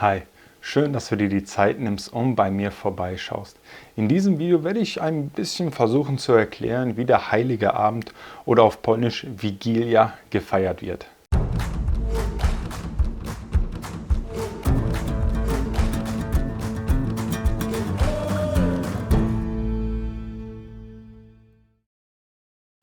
Hi, schön, dass du dir die Zeit nimmst und bei mir vorbeischaust. In diesem Video werde ich ein bisschen versuchen zu erklären, wie der Heilige Abend oder auf Polnisch Wigilia gefeiert wird.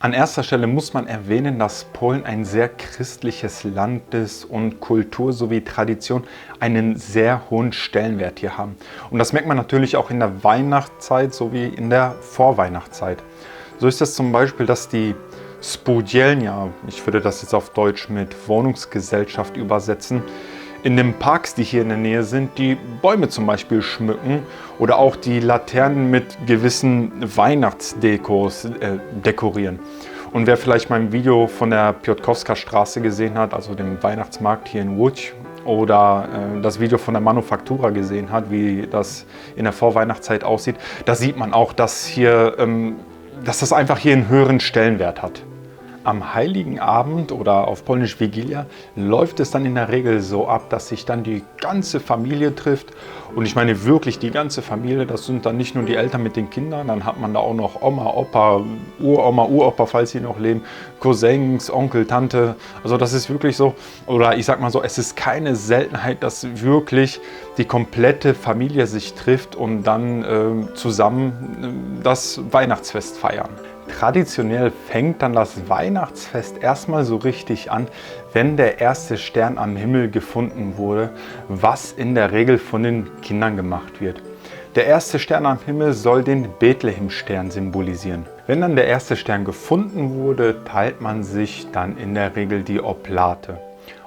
An erster Stelle muss man erwähnen, dass Polen ein sehr christliches Land ist und Kultur sowie Tradition einen sehr hohen Stellenwert hier haben. Und das merkt man natürlich auch in der Weihnachtszeit sowie in der Vorweihnachtszeit. So ist es zum Beispiel, dass die Spółdzielnia, ich würde das jetzt auf Deutsch mit Wohnungsgesellschaft übersetzen, in den Parks, die hier in der Nähe sind, die Bäume zum Beispiel schmücken oder auch die Laternen mit gewissen Weihnachtsdekos dekorieren. Und wer vielleicht mein Video von der Piotrkowska Straße gesehen hat, also dem Weihnachtsmarkt hier in Łódź, oder das Video von der Manufaktura gesehen hat, wie das in der Vorweihnachtszeit aussieht, da sieht man auch, dass das einfach hier einen höheren Stellenwert hat. Am Heiligen Abend oder auf Polnisch Wigilia läuft es dann in der Regel so ab, dass sich dann die ganze Familie trifft. Und ich meine wirklich die ganze Familie, das sind dann nicht nur die Eltern mit den Kindern, dann hat man da auch noch Oma, Opa, Uroma, Uropa, falls sie noch leben, Cousins, Onkel, Tante. Also das ist wirklich so, oder ich sag mal so, es ist keine Seltenheit, dass wirklich die komplette Familie sich trifft und dann zusammen das Weihnachtsfest feiern. Traditionell fängt dann das Weihnachtsfest erstmal so richtig an, wenn der erste Stern am Himmel gefunden wurde, was in der Regel von den Kindern gemacht wird. Der erste Stern am Himmel soll den Bethlehemstern symbolisieren. Wenn dann der erste Stern gefunden wurde, teilt man sich dann in der Regel die Oblate.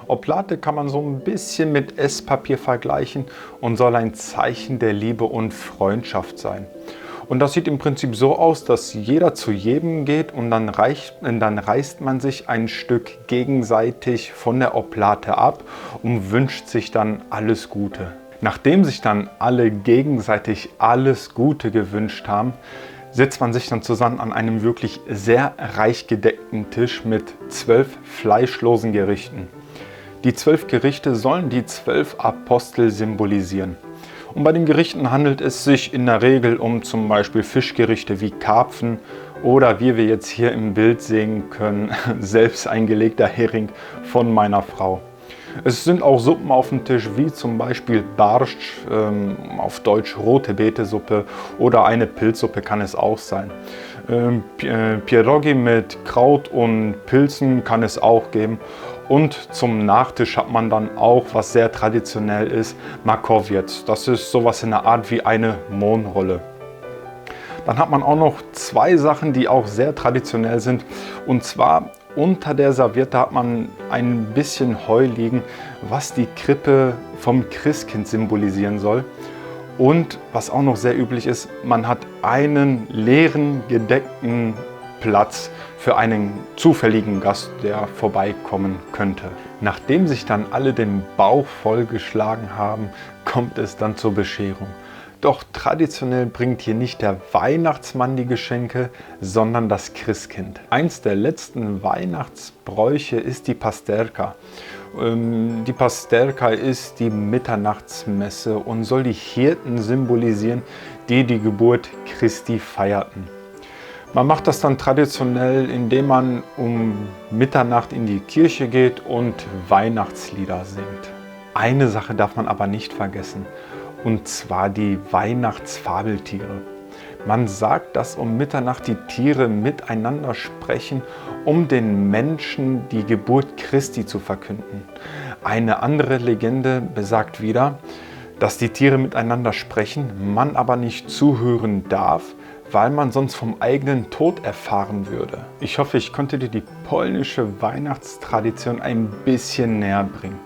Oblate kann man so ein bisschen mit Esspapier vergleichen und soll ein Zeichen der Liebe und Freundschaft sein. Und das sieht im Prinzip so aus, dass jeder zu jedem geht und dann reißt man sich ein Stück gegenseitig von der Oblate ab und wünscht sich dann alles Gute. Nachdem sich dann alle gegenseitig alles Gute gewünscht haben, setzt man sich dann zusammen an einem wirklich sehr reich gedeckten Tisch mit 12 fleischlosen Gerichten. Die 12 Gerichte sollen die 12 Apostel symbolisieren. Und bei den Gerichten handelt es sich in der Regel um zum Beispiel Fischgerichte wie Karpfen oder, wie wir jetzt hier im Bild sehen können, selbst eingelegter Hering von meiner Frau. Es sind auch Suppen auf dem Tisch, wie zum Beispiel Barszcz, auf Deutsch rote Betesuppe, oder eine Pilzsuppe kann es auch sein. Pierogi mit Kraut und Pilzen kann es auch geben. Und zum Nachtisch hat man dann auch, was sehr traditionell ist, Makowiec. Das ist sowas in der Art wie eine Mohnrolle. Dann hat man auch noch zwei Sachen, die auch sehr traditionell sind. Und zwar unter der Serviette hat man ein bisschen Heu liegen, was die Krippe vom Christkind symbolisieren soll. Und was auch noch sehr üblich ist, man hat einen leeren, gedeckten Platz für einen zufälligen Gast, der vorbeikommen könnte. Nachdem sich dann alle den Bauch vollgeschlagen haben, kommt es dann zur Bescherung. Doch traditionell bringt hier nicht der Weihnachtsmann die Geschenke, sondern das Christkind. Eins der letzten Weihnachtsbräuche ist die Pasterka. Die Pasterka ist die Mitternachtsmesse und soll die Hirten symbolisieren, die die Geburt Christi feierten. Man macht das dann traditionell, indem man um Mitternacht in die Kirche geht und Weihnachtslieder singt. Eine Sache darf man aber nicht vergessen, und zwar die Weihnachtsfabeltiere. Man sagt, dass um Mitternacht die Tiere miteinander sprechen, um den Menschen die Geburt Christi zu verkünden. Eine andere Legende besagt wieder, dass die Tiere miteinander sprechen, man aber nicht zuhören darf, weil man sonst vom eigenen Tod erfahren würde. Ich hoffe, ich konnte dir die polnische Weihnachtstradition ein bisschen näher bringen.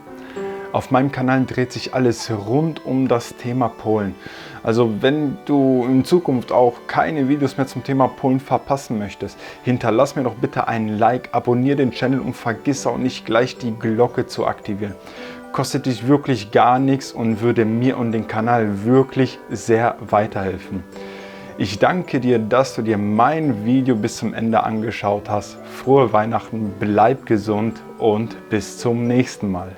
Auf meinem Kanal dreht sich alles rund um das Thema Polen. Also wenn du in Zukunft auch keine Videos mehr zum Thema Polen verpassen möchtest, hinterlass mir doch bitte ein Like, abonniere den Channel und vergiss auch nicht gleich die Glocke zu aktivieren. Kostet dich wirklich gar nichts und würde mir und dem Kanal wirklich sehr weiterhelfen. Ich danke dir, dass du dir mein Video bis zum Ende angeschaut hast. Frohe Weihnachten, bleib gesund und bis zum nächsten Mal.